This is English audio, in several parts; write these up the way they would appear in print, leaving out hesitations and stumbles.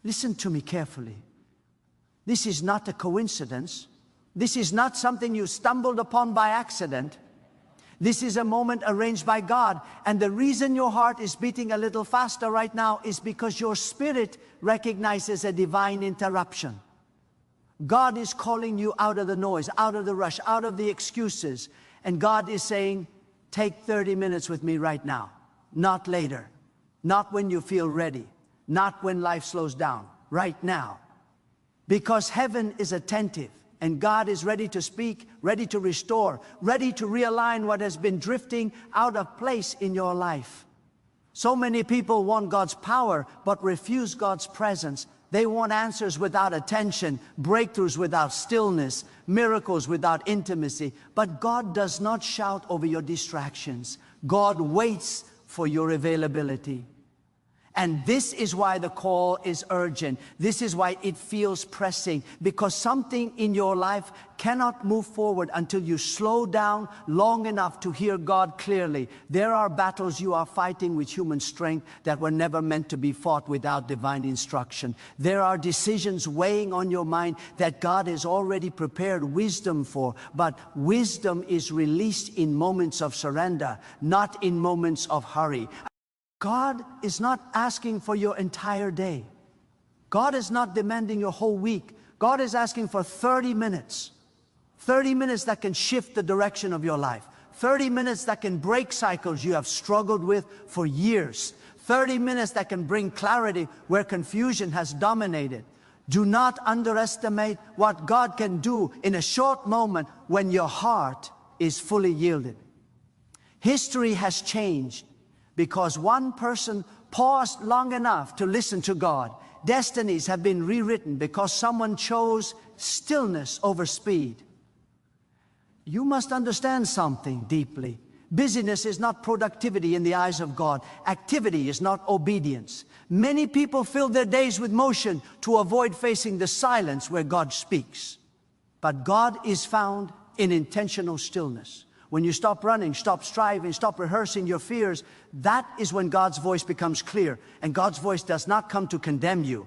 Listen to me carefully. This is not a coincidence. This is not something you stumbled upon by accident. This is a moment arranged by God. And the reason your heart is beating a little faster right now is because your spirit recognizes a divine interruption. God is calling you out of the noise, out of the rush, out of the excuses. And God is saying, take 30 minutes with me right now, not later, not when you feel ready, not when life slows down, right now. Because heaven is attentive and God is ready to speak, ready to restore, ready to realign what has been drifting out of place in your life. So many people want God's power but refuse God's presence. They want answers without attention, breakthroughs without stillness, miracles without intimacy. But God does not shout over your distractions. God waits for your availability. And this is why the call is urgent. This is why it feels pressing. Because something in your life cannot move forward until you slow down long enough to hear God clearly. There are battles you are fighting with human strength that were never meant to be fought without divine instruction. There are decisions weighing on your mind that God has already prepared wisdom for. But wisdom is released in moments of surrender, not in moments of hurry. God is not asking for your entire day. God is not demanding your whole week. God is asking for 30 minutes. 30 minutes that can shift the direction of your life. 30 minutes that can break cycles you have struggled with for years. 30 minutes that can bring clarity where confusion has dominated. Do not underestimate what God can do in a short moment when your heart is fully yielded. History has changed because one person paused long enough to listen to God. Destinies have been rewritten because someone chose stillness over speed. You must understand something deeply. Busyness is not productivity in the eyes of God. Activity is not obedience. Many people fill their days with motion to avoid facing the silence where God speaks. But God is found in intentional stillness. When you stop running, stop striving, stop rehearsing your fears, that is when God's voice becomes clear. And God's voice does not come to condemn you.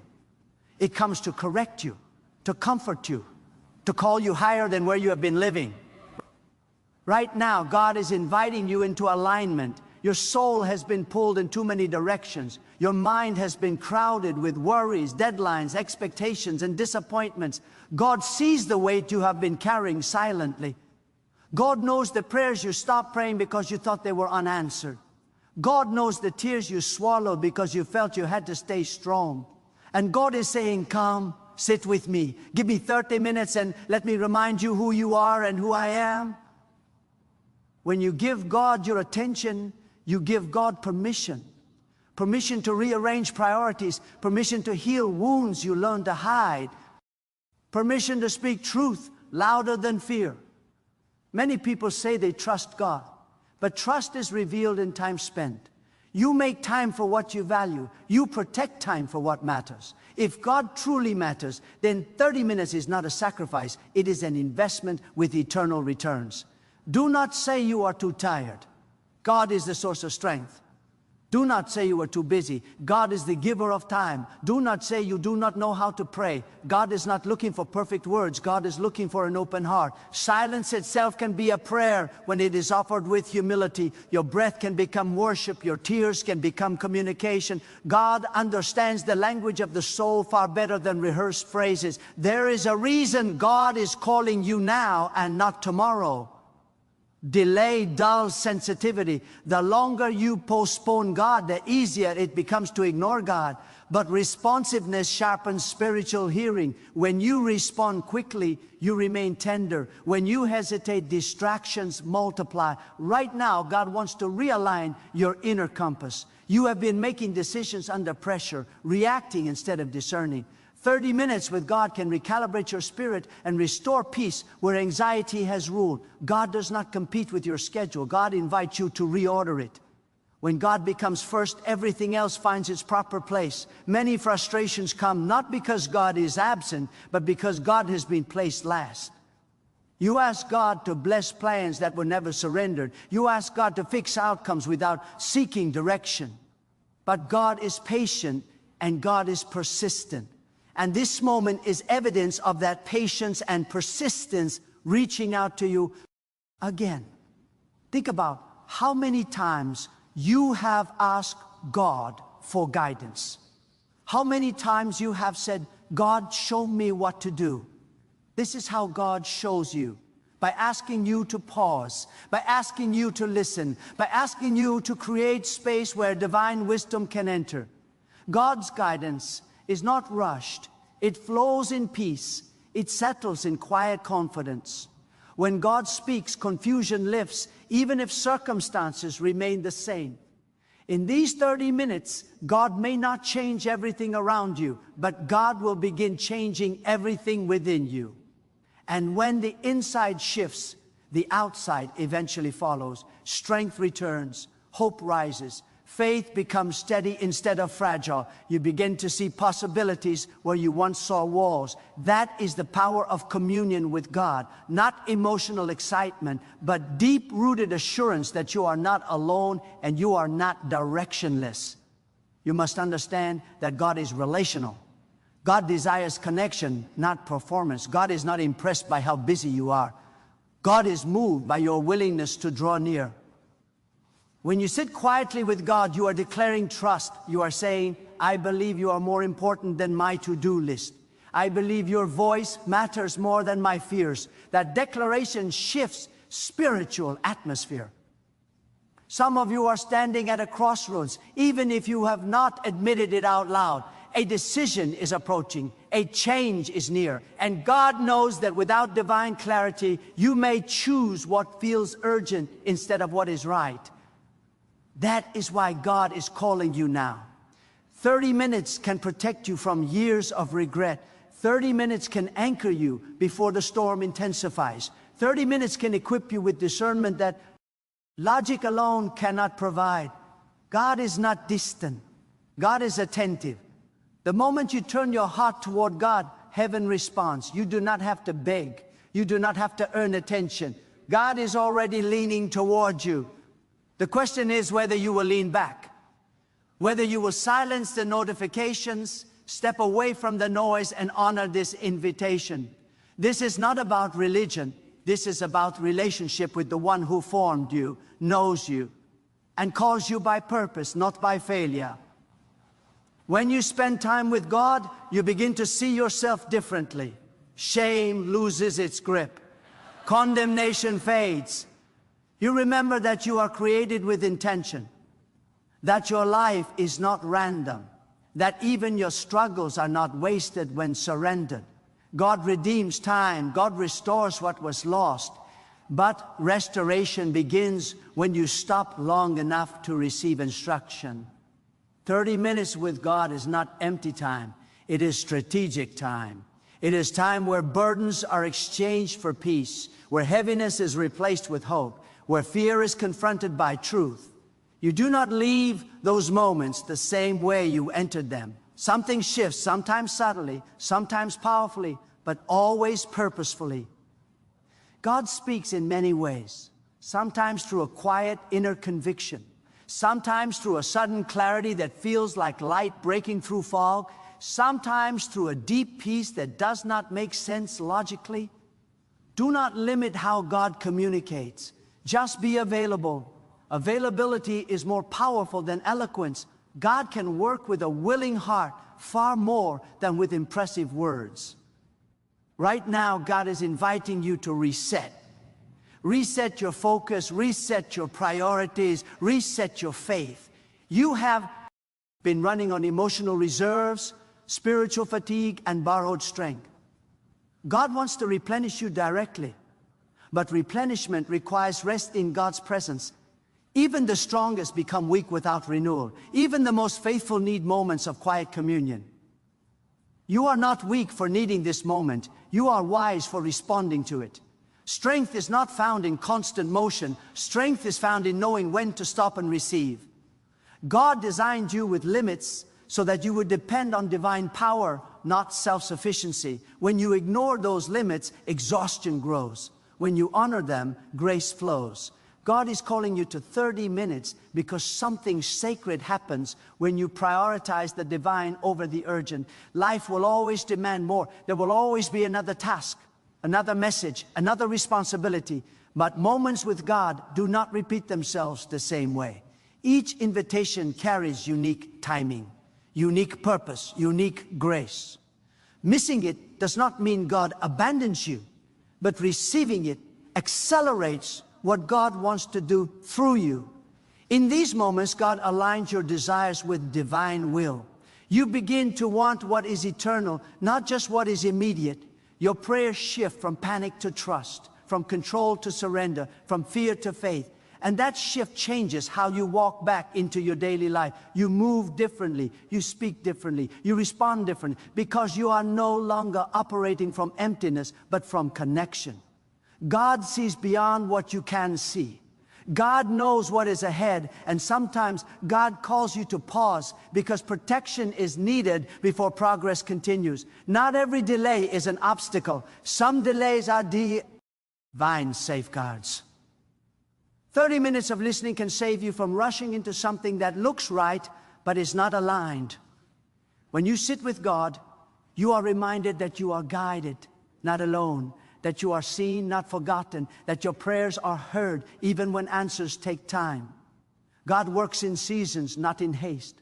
It comes to correct you, to comfort you, to call you higher than where you have been living. Right now, God is inviting you into alignment. Your soul has been pulled in too many directions. Your mind has been crowded with worries, deadlines, expectations, and disappointments. God sees the weight you have been carrying silently. God knows the prayers you stopped praying because you thought they were unanswered. God knows the tears you swallowed because you felt you had to stay strong. And God is saying, come, sit with me. Give me 30 minutes and let me remind you who you are and who I am. When you give God your attention, you give God permission. Permission to rearrange priorities. Permission to heal wounds you learned to hide. Permission to speak truth louder than fear. Many people say they trust God, but trust is revealed in time spent. You make time for what you value. You protect time for what matters. If God truly matters, then 30 minutes is not a sacrifice. It is an investment with eternal returns. Do not say you are too tired. God is the source of strength. Do not say you are too busy. God is the giver of time. Do not say you do not know how to pray. God is not looking for perfect words. God is looking for an open heart. Silence itself can be a prayer when it is offered with humility. Your breath can become worship. Your tears can become communication. God understands the language of the soul far better than rehearsed phrases. There is a reason God is calling you now and not tomorrow. Delay dulls sensitivity. The longer you postpone God, the easier it becomes to ignore God. But responsiveness sharpens spiritual hearing. When you respond quickly, you remain tender. When you hesitate, distractions multiply. Right now, God wants to realign your inner compass. You have been making decisions under pressure, reacting instead of discerning. 30 minutes with God can recalibrate your spirit and restore peace where anxiety has ruled. God does not compete with your schedule. God invites you to reorder it. When God becomes first, everything else finds its proper place. Many frustrations come not because God is absent, but because God has been placed last. You ask God to bless plans that were never surrendered. You ask God to fix outcomes without seeking direction. But God is patient. and God is persistent. And this moment is evidence of that patience and persistence reaching out to you again. Think about how many times you have asked God for guidance. How many times you have said, God, show me what to do. This is how God shows you. By asking you to pause, by asking you to listen, by asking you to create space where divine wisdom can enter. God's guidance is not rushed. It flows in peace. It settles in quiet confidence. When God speaks, confusion lifts, even if circumstances remain the same. In these 30 minutes, God may not change everything around you, but God will begin changing everything within you. And when the inside shifts, the outside eventually follows. Strength returns, hope rises, faith becomes steady instead of fragile. You begin to see possibilities where you once saw walls. That is the power of communion with God. Not emotional excitement, but deep-rooted assurance that you are not alone and you are not directionless. You must understand that God is relational. God desires connection, not performance. God is not impressed by how busy you are. God is moved by your willingness to draw near. When you sit quietly with God, you are declaring trust. You are saying, I believe you are more important than my to-do list. I believe your voice matters more than my fears. That declaration shifts spiritual atmosphere. Some of you are standing at a crossroads, even if you have not admitted it out loud. A decision is approaching, a change is near, and God knows that without divine clarity, you may choose what feels urgent instead of what is right. That is why God is calling you now. 30 minutes can protect you from years of regret. 30 minutes can anchor you before the storm intensifies. 30 minutes can equip you with discernment that logic alone cannot provide. God is not distant. God is attentive. The moment you turn your heart toward God, heaven responds. You do not have to beg. You do not have to earn attention. God is already leaning toward you. The question is whether you will lean back, whether you will silence the notifications, step away from the noise, and honor this invitation. This is not about religion. This is about relationship with the one who formed you, knows you, and calls you by purpose, not by failure. When you spend time with God, you begin to see yourself differently. Shame loses its grip. Condemnation fades. You remember that you are created with intention, that your life is not random, that even your struggles are not wasted when surrendered. God redeems time. God restores what was lost. But restoration begins when you stop long enough to receive instruction. 30 minutes with God is not empty time. It is strategic time. It is time where burdens are exchanged for peace, where heaviness is replaced with hope, where fear is confronted by truth. You do not leave those moments the same way you entered them. Something shifts, sometimes subtly, sometimes powerfully, but always purposefully. God speaks in many ways, sometimes through a quiet inner conviction, sometimes through a sudden clarity that feels like light breaking through fog, sometimes through a deep peace that does not make sense logically. Do not limit how God communicates. Just be available. Availability is more powerful than eloquence. God can work with a willing heart far more than with impressive words. Right now, God is inviting you to reset. Reset your focus, reset your priorities, reset your faith. You have been running on emotional reserves, spiritual fatigue, and borrowed strength. God wants to replenish you directly, but replenishment requires rest in God's presence. Even the strongest become weak without renewal. Even the most faithful need moments of quiet communion. You are not weak for needing this moment. You are wise for responding to it. Strength is not found in constant motion. Strength is found in knowing when to stop and receive. God designed you with limits so that you would depend on divine power, not self-sufficiency. When you ignore those limits, exhaustion grows. When you honor them, grace flows. God is calling you to 30 minutes because something sacred happens when you prioritize the divine over the urgent. Life will always demand more. There will always be another task, another message, another responsibility. But moments with God do not repeat themselves the same way. Each invitation carries unique timing, unique purpose, unique grace. Missing it does not mean God abandons you, but receiving it accelerates what God wants to do through you. In these moments, God aligns your desires with divine will. You begin to want what is eternal, not just what is immediate. Your prayers shift from panic to trust, from control to surrender, from fear to faith. And that shift changes how you walk back into your daily life. You move differently, you speak differently, you respond differently, because you are no longer operating from emptiness, but from connection. God sees beyond what you can see. God knows what is ahead, and sometimes God calls you to pause because protection is needed before progress continues. Not every delay is an obstacle. Some delays are divine safeguards. 30 minutes of listening can save you from rushing into something that looks right but is not aligned. When you sit with God, you are reminded that you are guided, not alone, that you are seen, not forgotten, that your prayers are heard even when answers take time. God works in seasons, not in haste.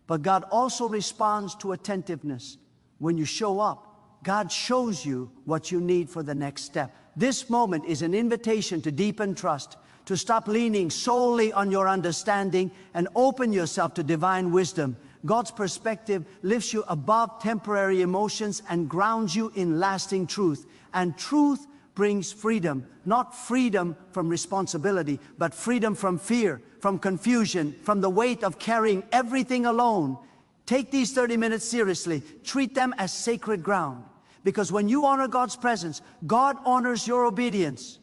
But God also responds to attentiveness. When you show up, God shows you what you need for the next step. This moment is an invitation to deepen trust, to stop leaning solely on your understanding and open yourself to divine wisdom. God's perspective lifts you above temporary emotions and grounds you in lasting truth. And truth brings freedom, not freedom from responsibility, but freedom from fear, from confusion, from the weight of carrying everything alone. Take these 30 minutes seriously. Treat them as sacred ground. Because when you honor God's presence, God honors your obedience.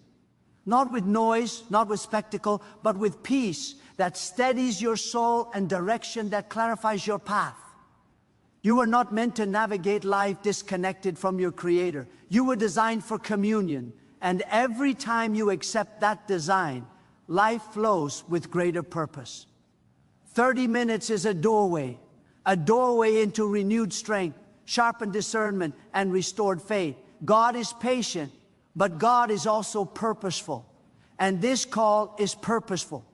Not with noise, not with spectacle, but with peace that steadies your soul and direction that clarifies your path. You were not meant to navigate life disconnected from your Creator. You were designed for communion, and every time you accept that design, life flows with greater purpose. 30 minutes is a doorway into renewed strength, sharpened discernment, and restored faith. God is patient, but God is also purposeful, and this call is purposeful.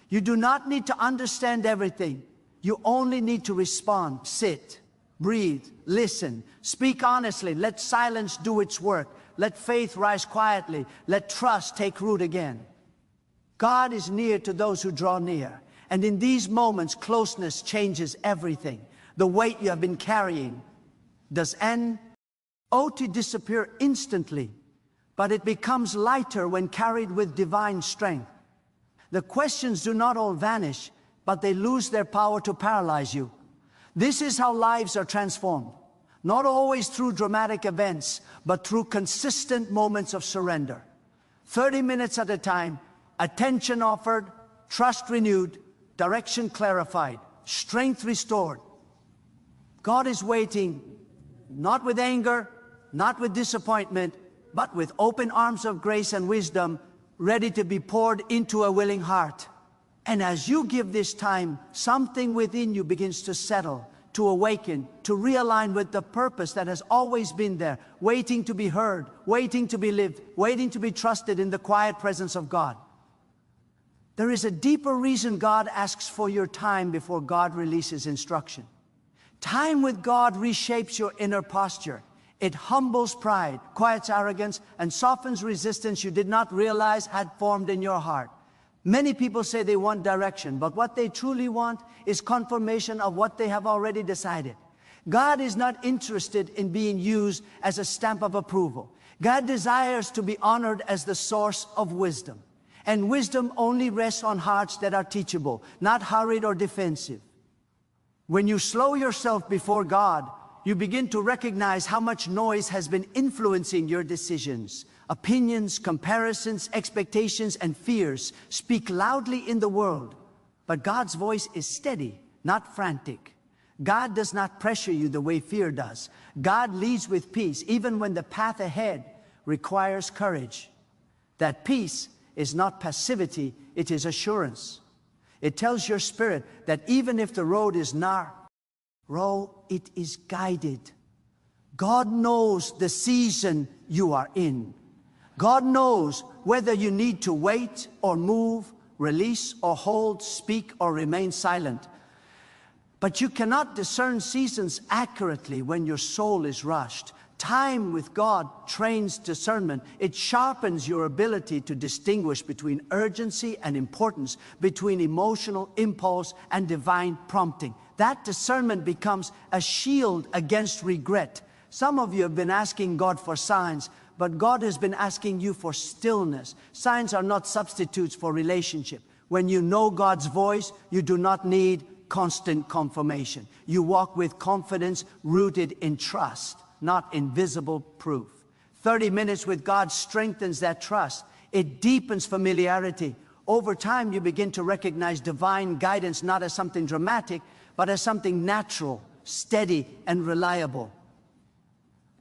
You do not need to understand everything. You only need to respond, sit, breathe, listen, speak honestly, let silence do its work, let faith rise quietly, let trust take root again. God is near to those who draw near, and in these moments, closeness changes everything. The weight you have been carrying does disappear instantly, but it becomes lighter when carried with divine strength. The questions do not all vanish, but they lose their power to paralyze you. This is how lives are transformed, not always through dramatic events, but through consistent moments of surrender. 30 minutes at a time, attention offered, trust renewed, direction clarified, strength restored. God is waiting, not with anger, not with disappointment, but with open arms of grace and wisdom, ready to be poured into a willing heart. And as you give this time, something within you begins to settle, to awaken, to realign with the purpose that has always been there, waiting to be heard, waiting to be lived, waiting to be trusted in the quiet presence of God. There is a deeper reason God asks for your time before God releases instruction. Time with God reshapes your inner posture. It humbles pride, quiets arrogance, and softens resistance you did not realize had formed in your heart. Many people say they want direction, but what they truly want is confirmation of what they have already decided. God is not interested in being used as a stamp of approval. God desires to be honored as the source of wisdom. And wisdom only rests on hearts that are teachable, not hurried or defensive. When you slow yourself before God, you begin to recognize how much noise has been influencing your decisions. Opinions, comparisons, expectations, and fears speak loudly in the world. But God's voice is steady, not frantic. God does not pressure you the way fear does. God leads with peace, even when the path ahead requires courage. That peace is not passivity, it is assurance. It tells your spirit that even if the road is narrow, it is guided. God knows the season you are in. God knows whether you need to wait or move, release or hold, speak or remain silent. But you cannot discern seasons accurately when your soul is rushed. Time with God trains discernment. It sharpens your ability to distinguish between urgency and importance, between emotional impulse and divine prompting. That discernment becomes a shield against regret. Some of you have been asking God for signs, but God has been asking you for stillness. Signs are not substitutes for relationship. When you know God's voice, you do not need constant confirmation. You walk with confidence rooted in trust, not in visible proof. 30 minutes with God strengthens that trust. It deepens familiarity. Over time, you begin to recognize divine guidance not as something dramatic, but as something natural, steady, and reliable.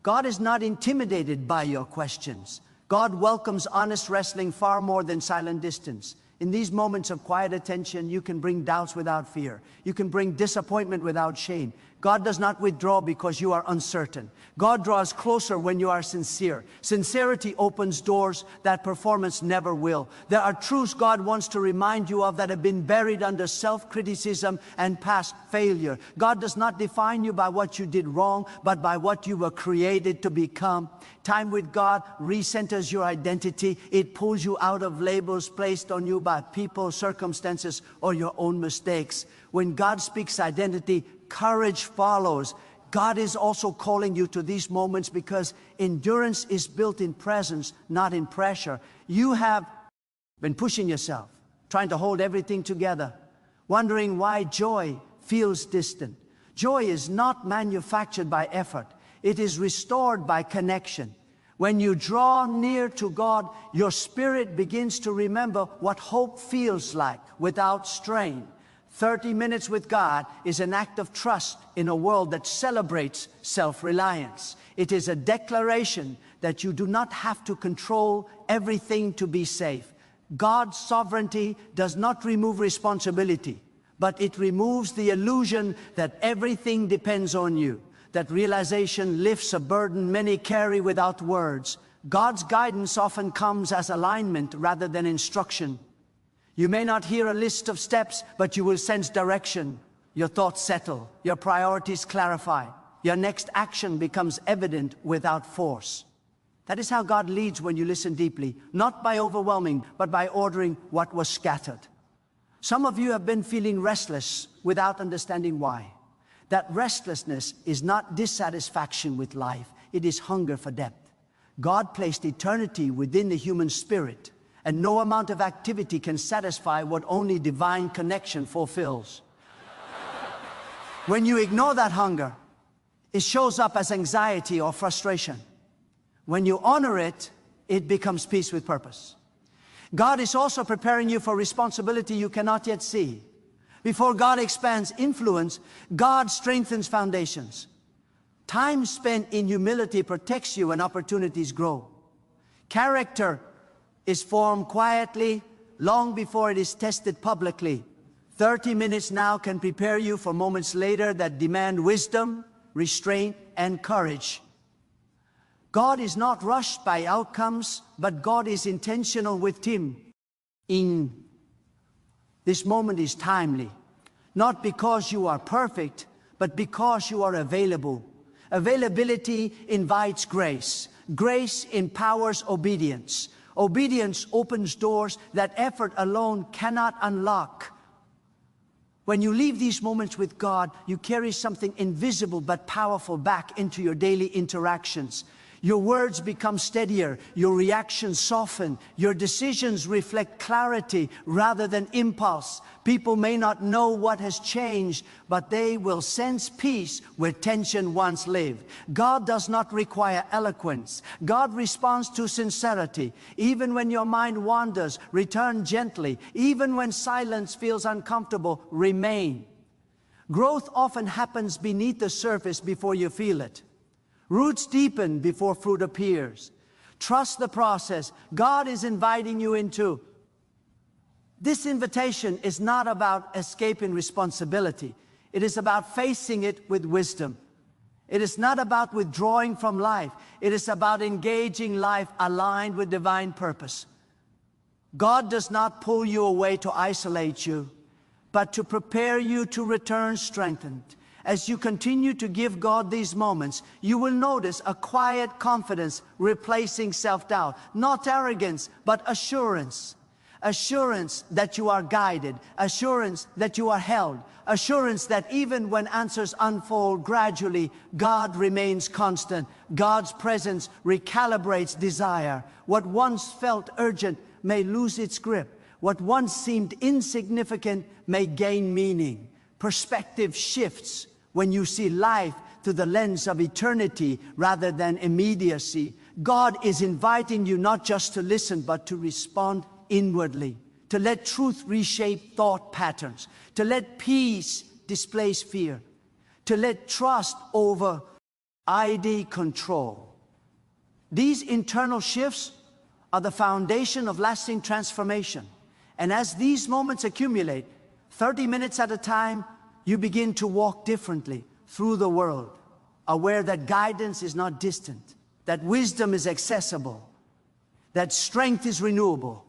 God is not intimidated by your questions. God welcomes honest wrestling far more than silent distance. In these moments of quiet attention, you can bring doubts without fear. You can bring disappointment without shame. God does not withdraw because you are uncertain. God draws closer when you are sincere. Sincerity opens doors that performance never will. There are truths God wants to remind you of that have been buried under self-criticism and past failure. God does not define you by what you did wrong, but by what you were created to become. Time with God recenters your identity. It pulls you out of labels placed on you by people, circumstances, or your own mistakes. When God speaks identity, courage follows. God is also calling you to these moments because endurance is built in presence, not in pressure. You have been pushing yourself, trying to hold everything together, wondering why joy feels distant. Joy is not manufactured by effort. It is restored by connection. When you draw near to God, your spirit begins to remember what hope feels like without strain. 30 minutes with God is an act of trust in a world that celebrates self-reliance. It is a declaration that you do not have to control everything to be safe. God's sovereignty does not remove responsibility, but it removes the illusion that everything depends on you. That realization lifts a burden many carry without words. God's guidance often comes as alignment rather than instruction. You may not hear a list of steps, but you will sense direction. Your thoughts settle, your priorities clarify. Your next action becomes evident without force. That is how God leads when you listen deeply, not by overwhelming, but by ordering what was scattered. Some of you have been feeling restless without understanding why. That restlessness is not dissatisfaction with life, it is hunger for depth. God placed eternity within the human spirit, and no amount of activity can satisfy what only divine connection fulfills. When you ignore that hunger, it shows up as anxiety or frustration. When you honor it, it becomes peace with purpose. God is also preparing you for responsibility you cannot yet see. Before God expands influence, God strengthens foundations. Time spent in humility protects you when opportunities grow. Character is formed quietly long before it is tested publicly. 30 minutes now can prepare you for moments later that demand wisdom, restraint, and courage. God is not rushed by outcomes, but God is intentional with Him. This moment is timely, not because you are perfect, but because you are available. Availability invites grace. Grace empowers obedience. Obedience opens doors that effort alone cannot unlock. When you leave these moments with God, you carry something invisible but powerful back into your daily interactions. Your words become steadier, your reactions soften, your decisions reflect clarity rather than impulse. People may not know what has changed, but they will sense peace where tension once lived. God does not require eloquence. God responds to sincerity. Even when your mind wanders, return gently. Even when silence feels uncomfortable, remain. Growth often happens beneath the surface before you feel it. Roots deepen before fruit appears. Trust the process. God is inviting you into. This invitation is not about escaping responsibility. It is about facing it with wisdom. It is not about withdrawing from life. It is about engaging life aligned with divine purpose. God does not pull you away to isolate you, but to prepare you to return strengthened. As you continue to give God these moments, you will notice a quiet confidence replacing self-doubt. Not arrogance, but assurance. Assurance that you are guided. Assurance that you are held. Assurance that even when answers unfold gradually, God remains constant. God's presence recalibrates desire. What once felt urgent may lose its grip. What once seemed insignificant may gain meaning. Perspective shifts when you see life through the lens of eternity rather than immediacy. God is inviting you not just to listen, but to respond inwardly, to let truth reshape thought patterns, to let peace displace fear, to let trust over ID control. These internal shifts are the foundation of lasting transformation. And as these moments accumulate, 30 minutes at a time, you begin to walk differently through the world, aware that guidance is not distant, that wisdom is accessible, that strength is renewable,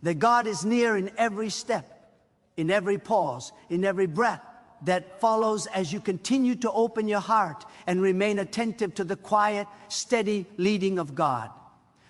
that God is near in every step, in every pause, in every breath that follows as you continue to open your heart and remain attentive to the quiet, steady leading of God.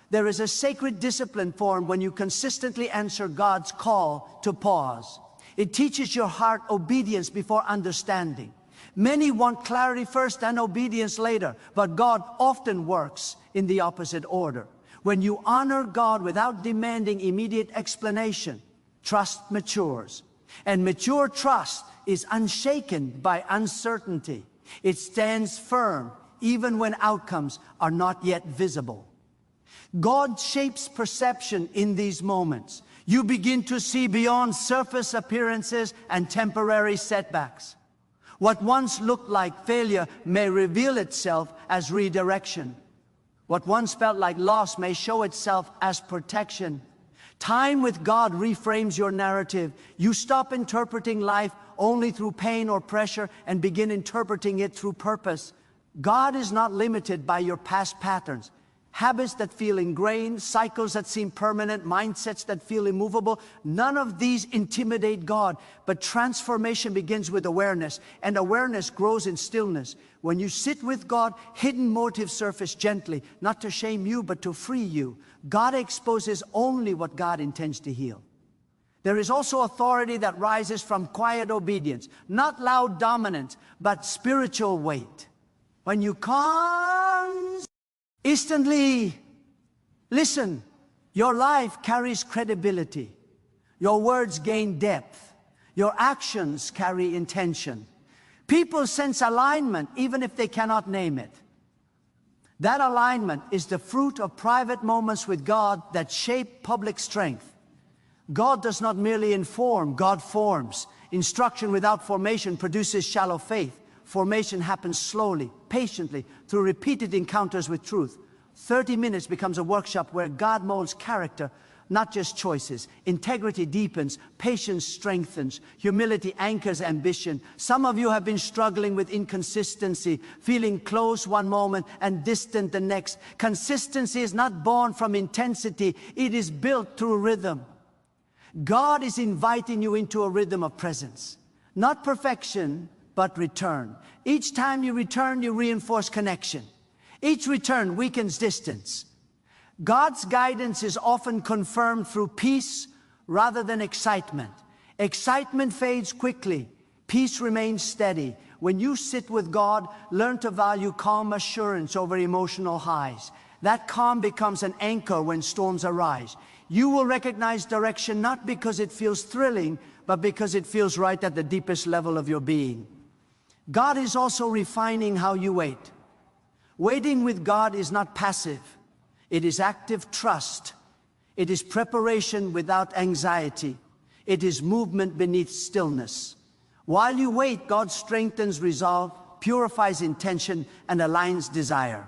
There is a sacred discipline formed when you consistently answer God's call to pause. It teaches your heart obedience before understanding. Many want clarity first and obedience later, but God often works in the opposite order. When you honor God without demanding immediate explanation, trust matures. And mature trust is unshaken by uncertainty. It stands firm even when outcomes are not yet visible. God shapes perception in these moments. You begin to see beyond surface appearances and temporary setbacks. What once looked like failure may reveal itself as redirection. What once felt like loss may show itself as protection. Time with God reframes your narrative. You stop interpreting life only through pain or pressure and begin interpreting it through purpose. God is not limited by your past patterns. Habits that feel ingrained, cycles that seem permanent, mindsets that feel immovable. None of these intimidate God, but transformation begins with awareness, and awareness grows in stillness. When you sit with God, hidden motives surface gently, not to shame you, but to free you. God exposes only what God intends to heal. There is also authority that rises from quiet obedience, not loud dominance, but spiritual weight. When you instantly listen, your life carries credibility. Your words gain depth. Your actions carry intention. People sense alignment even if they cannot name it. That alignment is the fruit of private moments with God that shape public strength. God does not merely inform, God forms. Instruction without formation produces shallow faith. Formation happens slowly, patiently, through repeated encounters with truth. 30 minutes becomes a workshop where God molds character, not just choices. Integrity deepens, patience strengthens, humility anchors ambition. Some of you have been struggling with inconsistency, feeling close one moment and distant the next. Consistency is not born from intensity, it is built through rhythm. God is inviting you into a rhythm of presence, not perfection, but return. Each time you return, you reinforce connection. Each return weakens distance. God's guidance is often confirmed through peace rather than excitement. Excitement fades quickly. Peace remains steady. When you sit with God, learn to value calm assurance over emotional highs. That calm becomes an anchor when storms arise. You will recognize direction not because it feels thrilling, but because it feels right at the deepest level of your being. God is also refining how you wait. Waiting with God is not passive. It is active trust. It is preparation without anxiety. It is movement beneath stillness. While you wait, God strengthens resolve, purifies intention, and aligns desire.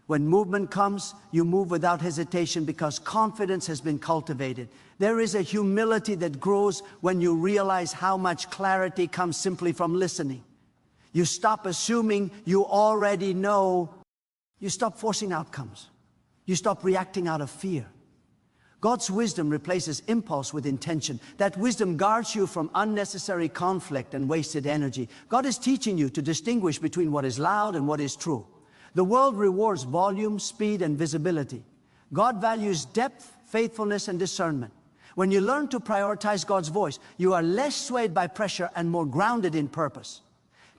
When movement comes, you move without hesitation because confidence has been cultivated. There is a humility that grows when you realize how much clarity comes simply from listening. You stop assuming you already know. You stop forcing outcomes. You stop reacting out of fear. God's wisdom replaces impulse with intention. That wisdom guards you from unnecessary conflict and wasted energy. God is teaching you to distinguish between what is loud and what is true. The world rewards volume, speed, and visibility. God values depth, faithfulness, and discernment. When you learn to prioritize God's voice, you are less swayed by pressure and more grounded in purpose.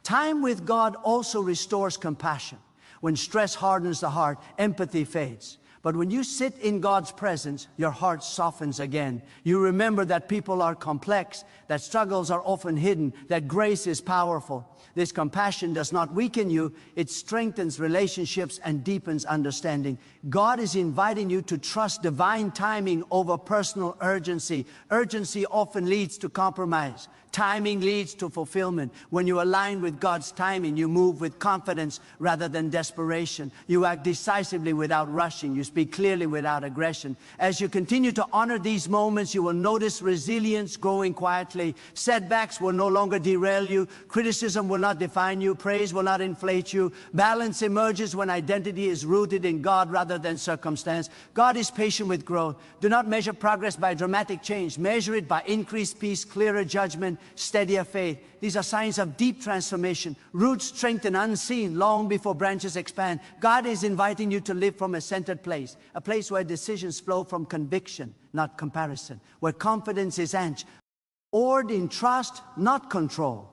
Time with God also restores compassion. When stress hardens the heart, empathy fades. But when you sit in God's presence, your heart softens again. You remember that people are complex, that struggles are often hidden, that grace is powerful. This compassion does not weaken you, it strengthens relationships and deepens understanding. God is inviting you to trust divine timing over personal urgency. Urgency often leads to compromise. Timing leads to fulfillment. When you align with God's timing, you move with confidence rather than desperation. You act decisively without rushing. You speak clearly without aggression. As you continue to honor these moments, you will notice resilience growing quietly. Setbacks will no longer derail you. Criticism will not define you. Praise will not inflate you. Balance emerges when identity is rooted in God rather than circumstance. God is patient with growth. Do not measure progress by dramatic change. Measure it by increased peace, clearer judgment, steadier faith. These are signs of deep transformation. Roots strengthen unseen long before branches expand. God is inviting you to live from a centered place, a place where decisions flow from conviction, not comparison, where confidence is anchored in trust, not control.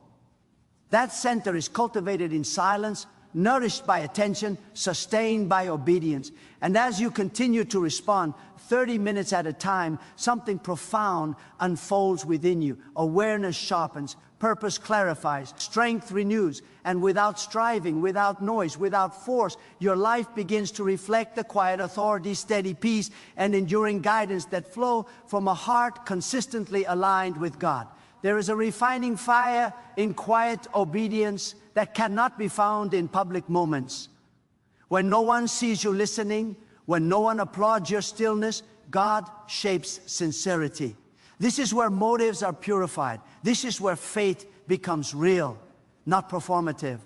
That center is cultivated in silence, nourished by attention, sustained by obedience. And as you continue to respond, 30 minutes at a time, something profound unfolds within you. Awareness sharpens, purpose clarifies, strength renews, and without striving, without noise, without force, your life begins to reflect the quiet authority, steady peace, and enduring guidance that flow from a heart consistently aligned with God. There is a refining fire in quiet obedience that cannot be found in public moments. When no one sees you listening, when no one applauds your stillness, God shapes sincerity. This is where motives are purified. This is where faith becomes real, not performative.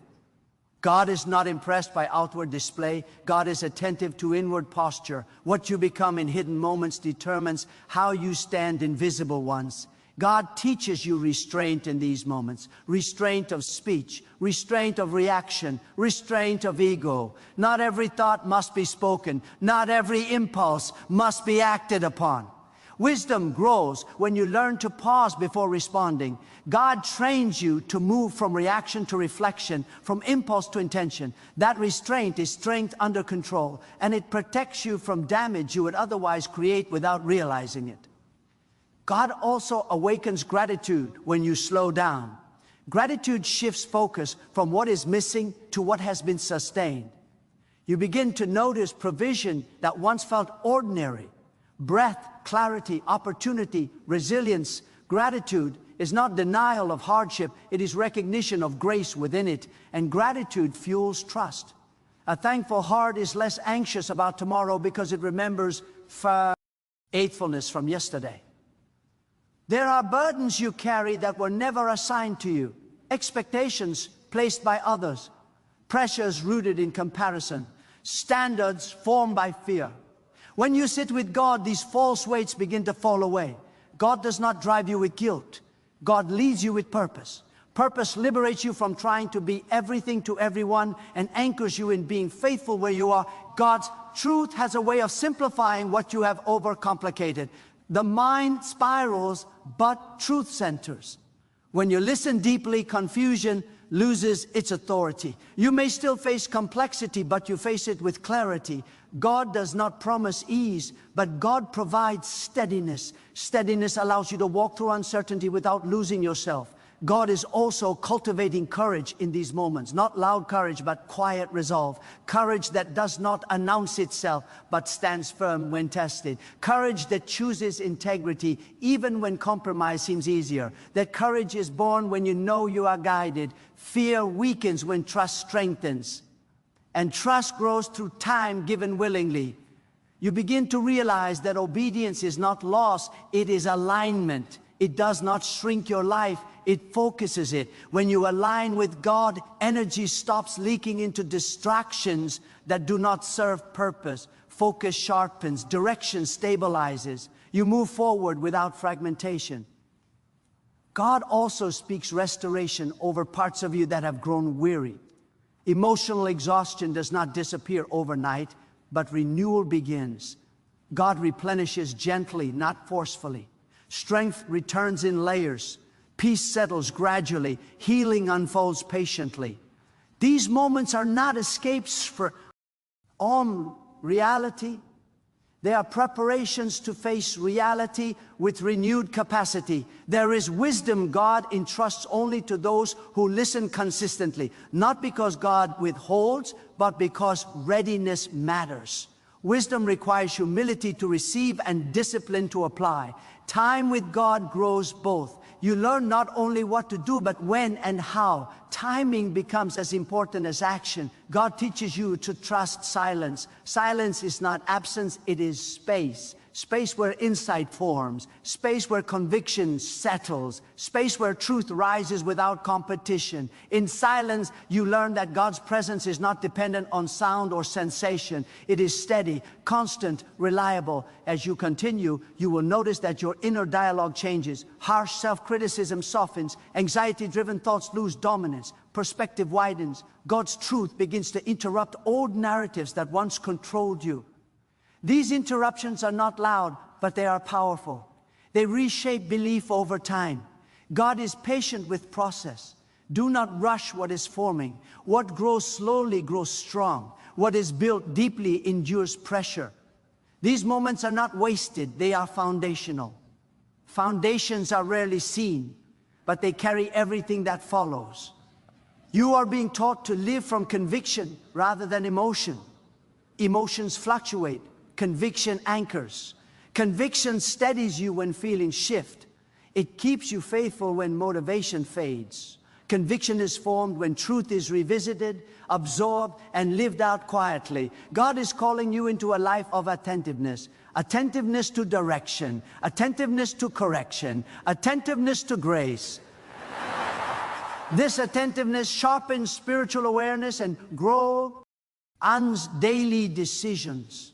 God is not impressed by outward display. God is attentive to inward posture. What you become in hidden moments determines how you stand in visible ones. God teaches you restraint in these moments. Restraint of speech, restraint of reaction, restraint of ego. Not every thought must be spoken. Not every impulse must be acted upon. Wisdom grows when you learn to pause before responding. God trains you to move from reaction to reflection, from impulse to intention. That restraint is strength under control, and it protects you from damage you would otherwise create without realizing it. God also awakens gratitude when you slow down. Gratitude shifts focus from what is missing to what has been sustained. You begin to notice provision that once felt ordinary. Breath, clarity, opportunity, resilience. Gratitude is not denial of hardship, it is recognition of grace within it. And gratitude fuels trust. A thankful heart is less anxious about tomorrow because it remembers faithfulness from yesterday. There are burdens you carry that were never assigned to you, expectations placed by others, pressures rooted in comparison, standards formed by fear. When you sit with God, these false weights begin to fall away. God does not drive you with guilt. God leads you with purpose. Purpose liberates you from trying to be everything to everyone and anchors you in being faithful where you are. God's truth has a way of simplifying what you have overcomplicated. The mind spirals, but truth centers. When you listen deeply, confusion loses its authority. You may still face complexity, but you face it with clarity. God does not promise ease, but God provides steadiness. Steadiness allows you to walk through uncertainty without losing yourself. God is also cultivating courage in these moments. Not loud courage, but quiet resolve. Courage that does not announce itself, but stands firm when tested. Courage that chooses integrity, even when compromise seems easier. That courage is born when you know you are guided. Fear weakens when trust strengthens. And trust grows through time given willingly. You begin to realize that obedience is not loss, it is alignment. It does not shrink your life, it focuses it. When you align with God, energy stops leaking into distractions that do not serve purpose. Focus sharpens, direction stabilizes. You move forward without fragmentation. God also speaks restoration over parts of you that have grown weary. Emotional exhaustion does not disappear overnight, but renewal begins. God replenishes gently, not forcefully. Strength returns in layers. Peace settles gradually. Healing unfolds patiently. These moments are not escapes from reality. They are preparations to face reality with renewed capacity. There is wisdom God entrusts only to those who listen consistently, not because God withholds, but because readiness matters. Wisdom requires humility to receive and discipline to apply. Time with God grows both. You learn not only what to do, but when and how. Timing becomes as important as action. God teaches you to trust silence. Silence is not absence, it is space. Space where insight forms. Space where conviction settles. Space where truth rises without competition. In silence, you learn that God's presence is not dependent on sound or sensation. It is steady, constant, reliable. As you continue, you will notice that your inner dialogue changes. Harsh self-criticism softens. Anxiety-driven thoughts lose dominance. Perspective widens. God's truth begins to interrupt old narratives that once controlled you. These interruptions are not loud, but they are powerful. They reshape belief over time. God is patient with process. Do not rush what is forming. What grows slowly grows strong. What is built deeply endures pressure. These moments are not wasted, they are foundational. Foundations are rarely seen, but they carry everything that follows. You are being taught to live from conviction rather than emotion. Emotions fluctuate. Conviction anchors. Conviction steadies you when feelings shift. It keeps you faithful when motivation fades. Conviction is formed when truth is revisited, absorbed, and lived out quietly. God is calling you into a life of attentiveness. Attentiveness to direction. Attentiveness to correction. Attentiveness to grace. This attentiveness sharpens spiritual awareness and grows daily decisions.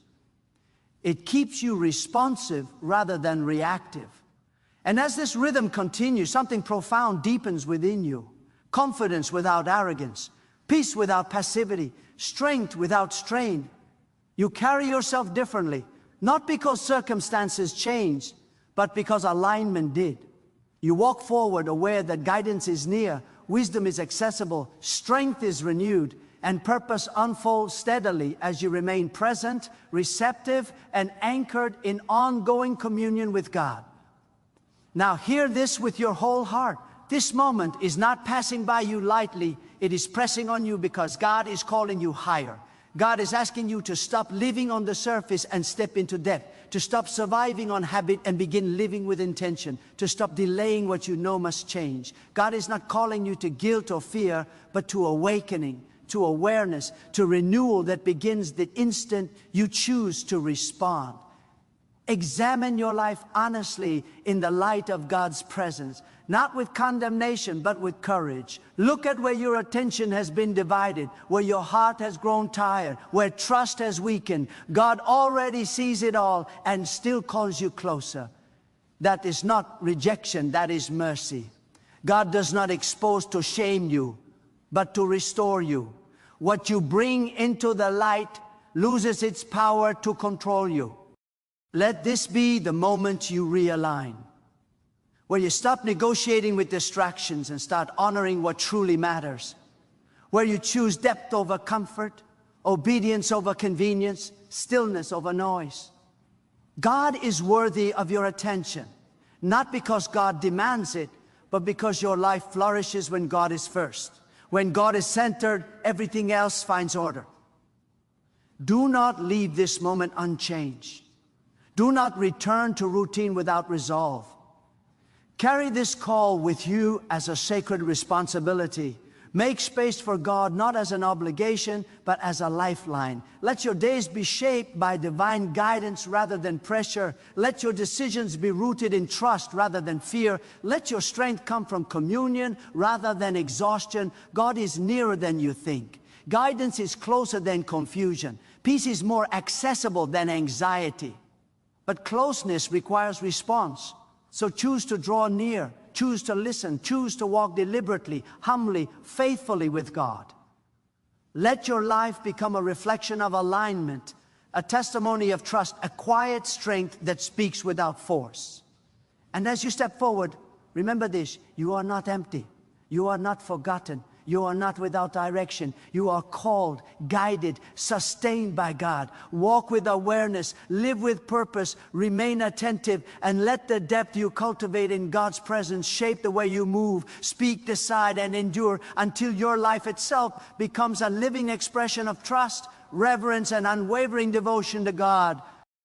It keeps you responsive rather than reactive. And as this rhythm continues, something profound deepens within you. Confidence without arrogance, peace without passivity, strength without strain. You carry yourself differently, not because circumstances changed, but because alignment did. You walk forward aware that guidance is near, wisdom is accessible, strength is renewed, and purpose unfolds steadily as you remain present, receptive, and anchored in ongoing communion with God. Now hear this with your whole heart. This moment is not passing by you lightly. It is pressing on you because God is calling you higher. God is asking you to stop living on the surface and step into depth, to stop surviving on habit and begin living with intention, to stop delaying what you know must change. God is not calling you to guilt or fear, but to awakening, to awareness, to renewal that begins the instant you choose to respond. Examine your life honestly in the light of God's presence, not with condemnation, but with courage. Look at where your attention has been divided, where your heart has grown tired, where trust has weakened. God already sees it all and still calls you closer. That is not rejection, that is mercy. God does not expose to shame you, but to restore you. What you bring into the light loses its power to control you. Let this be the moment you realign, where you stop negotiating with distractions and start honoring what truly matters, where you choose depth over comfort, obedience over convenience, stillness over noise. God is worthy of your attention, not because God demands it, but because your life flourishes when God is first. When God is centered, everything else finds order. Do not leave this moment unchanged. Do not return to routine without resolve. Carry this call with you as a sacred responsibility. Make space for God not as an obligation, but as a lifeline. Let your days be shaped by divine guidance rather than pressure. Let your decisions be rooted in trust rather than fear. Let your strength come from communion rather than exhaustion. God is nearer than you think. Guidance is closer than confusion. Peace is more accessible than anxiety. But closeness requires response. So choose to draw near. Choose to listen. Choose to walk deliberately, humbly, faithfully with God. Let your life become a reflection of alignment, a testimony of trust, a quiet strength that speaks without force. And as you step forward, remember this: you are not empty. You are not forgotten. You are not without direction. You are called, guided, sustained by God. Walk with awareness, live with purpose, remain attentive, and let the depth you cultivate in God's presence shape the way you move, speak, decide, and endure until your life itself becomes a living expression of trust, reverence, and unwavering devotion to God.